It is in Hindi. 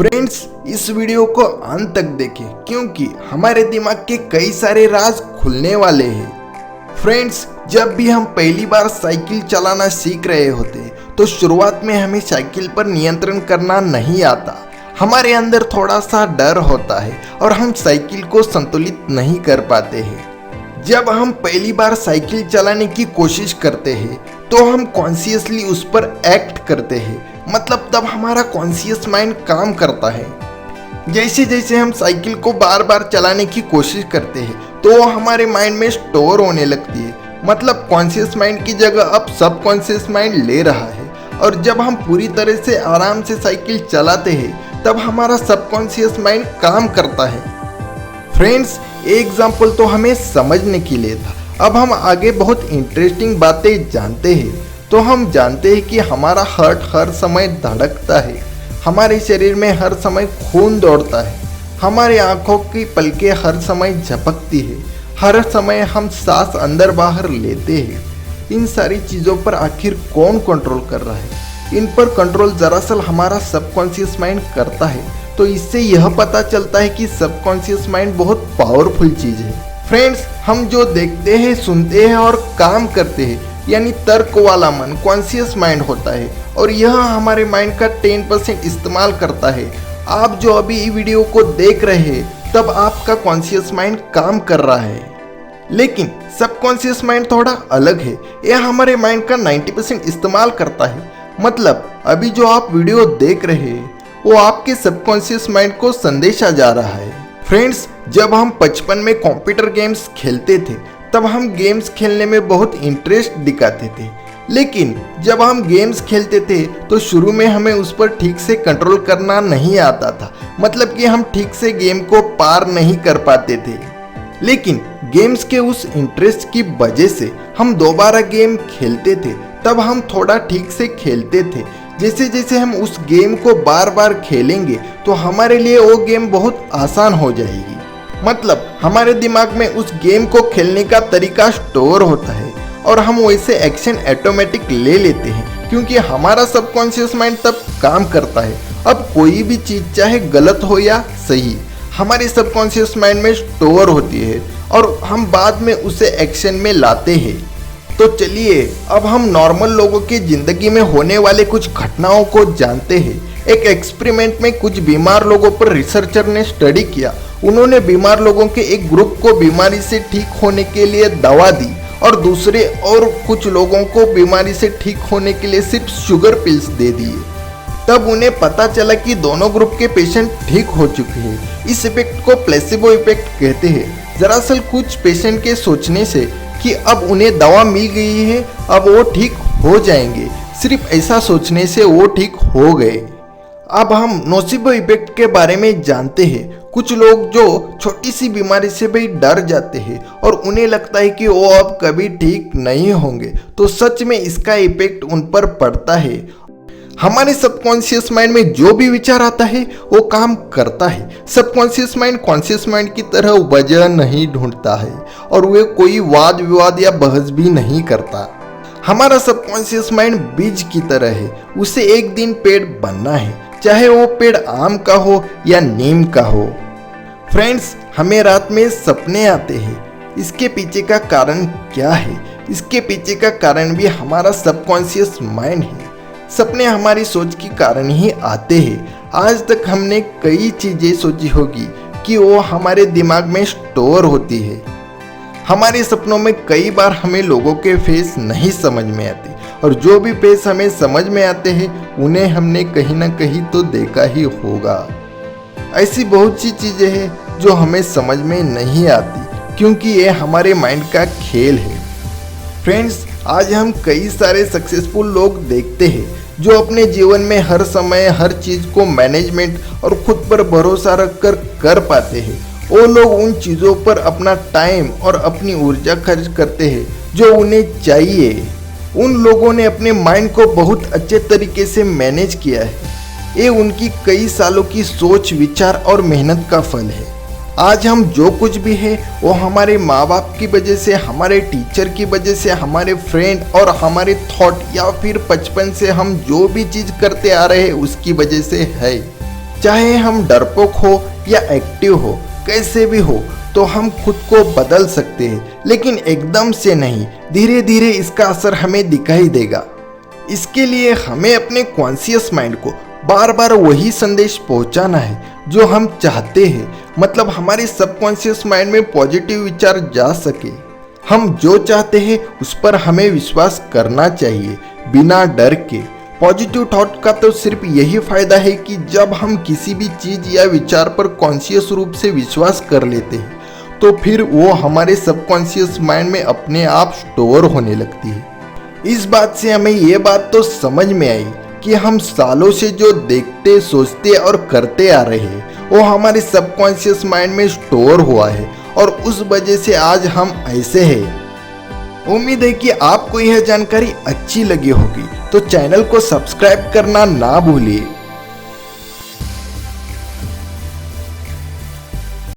फ्रेंड्स, इस वीडियो को अंत तक देखें क्योंकि हमारे दिमाग के कई सारे राज खुलने वाले हैं। फ्रेंड्स, जब भी हम पहली बार साइकिल चलाना सीख रहे होते तो शुरुआत में हमें साइकिल पर नियंत्रण करना नहीं आता। हमारे अंदर थोड़ा सा डर होता है और हम साइकिल को संतुलित नहीं कर पाते हैं। जब हम पहली बार साइकिल चलाने की कोशिश करते हैं तो हम कॉन्शियसली उस पर एक्ट करते हैं, मतलब तब हमारा कॉन्शियस माइंड काम करता है। जैसे जैसे हम साइकिल को बार बार चलाने की कोशिश करते हैं तो वो हमारे माइंड में स्टोर होने लगती है, मतलब कॉन्शियस माइंड की जगह अब सब कॉन्शियस माइंड ले रहा है। और जब हम पूरी तरह से आराम से साइकिल चलाते हैं तब हमारा सबकॉन्शियस माइंड काम करता है। फ्रेंड्स, एग्जाम्पल तो हमें समझने के लिए था, अब हम आगे बहुत इंटरेस्टिंग बातें जानते हैं। तो हम जानते हैं कि हमारा हार्ट हर समय धड़कता है, हमारे शरीर में हर समय खून दौड़ता है, हमारी आंखों की पलकें हर समय झपकती है, हर समय हम सांस अंदर बाहर लेते हैं। इन सारी चीज़ों पर आखिर कौन कंट्रोल कर रहा है? इन पर कंट्रोल दरअसल हमारा सबकॉन्शियस माइंड करता है। तो इससे यह पता चलता है कि सबकॉन्शियस माइंड बहुत पावरफुल चीज़ है। फ्रेंड्स, हम जो देखते हैं, सुनते हैं और काम करते हैं, यानी तर्क वाला मन कॉन्शियस माइंड होता है और यह हमारे माइंड का 10% इस्तेमाल करता है। आप जो अभी वीडियो को देख रहे हैं तब आपका कॉन्शियस माइंड काम कर रहा है, लेकिन सबकॉन्शियस माइंड थोड़ा अलग है। यह हमारे माइंड का 90% इस्तेमाल करता है। मतलब अभी जो आप वीडियो देख रहे हैं वो आपके सबकॉन्शियस माइंड को संदेशा जा रहा है। फ्रेंड्स, जब हम बचपन में कंप्यूटर गेम्स खेलते थे तब हम गेम्स खेलने में बहुत इंटरेस्ट दिखाते थे, लेकिन जब हम गेम्स खेलते थे तो शुरू में हमें उस पर ठीक से कंट्रोल करना नहीं आता था, मतलब कि हम ठीक से गेम को पार नहीं कर पाते थे। लेकिन गेम्स के उस इंटरेस्ट की वजह से हम दोबारा गेम खेलते थे, तब हम थोड़ा ठीक से खेलते थे। जैसे जैसे हम उस गेम को बार बार खेलेंगे तो हमारे लिए वो गेम बहुत आसान हो जाएगी। मतलब हमारे दिमाग में उस गेम को खेलने का तरीका स्टोर होता है और हम वैसे एक्शन ऑटोमेटिक ले लेते हैं क्योंकि हमारा सबकॉन्शियस माइंड तब काम करता है। अब कोई भी चीज़ चाहे गलत हो या सही, हमारे सबकॉन्शियस माइंड में स्टोर होती है और हम बाद में उसे एक्शन में लाते हैं। तो चलिए अब हम नॉर्मल लोगों की ज़िंदगी में होने वाले कुछ घटनाओं को जानते हैं। एक एक्सपेरिमेंट में कुछ बीमार लोगों पर रिसर्चर ने स्टडी किया। उन्होंने बीमार लोगों के एक ग्रुप को बीमारी से ठीक होने के लिए दवा दी और दूसरे और कुछ लोगों को बीमारी से ठीक होने के लिए सिर्फ शुगर पिल्स दे दिए। तब उन्हें पता चला कि दोनों ग्रुप के पेशेंट ठीक हो चुके हैं। इस इफेक्ट को प्लेसिबो इफेक्ट कहते हैं। दरअसल कुछ पेशेंट के सोचने से कि अब उन्हें दवा मिल गई है, अब वो ठीक हो जाएंगे, सिर्फ ऐसा सोचने से वो ठीक हो गए। अब हम नोसिबो इफेक्ट के बारे में जानते हैं। कुछ लोग जो छोटी सी बीमारी से भी डर जाते हैं और उन्हें लगता है कि वो अब कभी ठीक नहीं होंगे, तो सच में इसका इफेक्ट उन पर पड़ता है। हमारे सबकॉन्शियस माइंड में जो भी विचार आता है वो काम करता है। सबकॉन्शियस माइंड कॉन्शियस माइंड की तरह वजह नहीं ढूंढता है और वे कोई वाद विवाद या बहस भी नहीं करता। हमारा सबकॉन्शियस माइंड बीज की तरह है, उसे एक दिन पेड़ बनना है, चाहे वो पेड़ आम का हो या नीम का हो। फ्रेंड्स, हमें रात में सपने आते हैं। इसके पीछे का कारण क्या है? इसके पीछे का कारण भी हमारा सबकॉन्शियस माइंड है। सपने हमारी सोच के कारण ही आते हैं। आज तक हमने कई चीज़ें सोची होगी कि वो हमारे दिमाग में स्टोर होती है। हमारे सपनों में कई बार हमें लोगों के फेस नहीं समझ में आते और जो भी फेस हमें समझ में आते हैं उन्हें हमने कहीं ना कहीं तो देखा ही होगा। ऐसी बहुत सी चीज़ें हैं जो हमें समझ में नहीं आती क्योंकि ये हमारे माइंड का खेल है। फ्रेंड्स, आज हम कई सारे सक्सेसफुल लोग देखते हैं जो अपने जीवन में हर समय हर चीज़ को मैनेजमेंट और खुद पर भरोसा रखकर कर पाते हैं। वो लोग उन चीज़ों पर अपना टाइम और अपनी ऊर्जा खर्च करते हैं जो उन्हें चाहिए। उन लोगों ने अपने माइंड को बहुत अच्छे तरीके से मैनेज किया है। ये उनकी कई सालों की सोच, विचार और मेहनत का फल है। आज हम जो कुछ भी है वो हमारे माँ बाप की वजह से, हमारे टीचर की वजह से, हमारे फ्रेंड और हमारे थॉट या फिर बचपन से हम जो भी चीज़ करते आ रहे हैं उसकी वजह से है। चाहे हम डरपोक हो या एक्टिव हो, कैसे भी हो, तो हम खुद को बदल सकते हैं, लेकिन एकदम से नहीं, धीरे धीरे इसका असर हमें दिखाई देगा। इसके लिए हमें अपने कॉन्शियस माइंड को बार बार वही संदेश पहुंचाना है जो हम चाहते हैं, मतलब हमारे सबकॉन्शियस माइंड में पॉजिटिव विचार जा सके। हम जो चाहते हैं उस पर हमें विश्वास करना चाहिए बिना डर के। पॉजिटिव थॉट का तो सिर्फ यही फायदा है कि जब हम किसी भी चीज या विचार पर कॉन्शियस रूप से विश्वास कर लेते हैं तो फिर वो हमारे सबकॉन्शियस माइंड में अपने आप स्टोर होने लगती है। इस बात से हमें ये बात तो समझ में आई कि हम सालों से जो देखते, सोचते और करते आ रहे हैं वो हमारे सबकॉन्शियस माइंड में स्टोर हुआ है और उस वजह से आज हम ऐसे हैं। उम्मीद है कि आपको यह जानकारी अच्छी लगी होगी, तो चैनल को सब्सक्राइब करना ना भूलिए।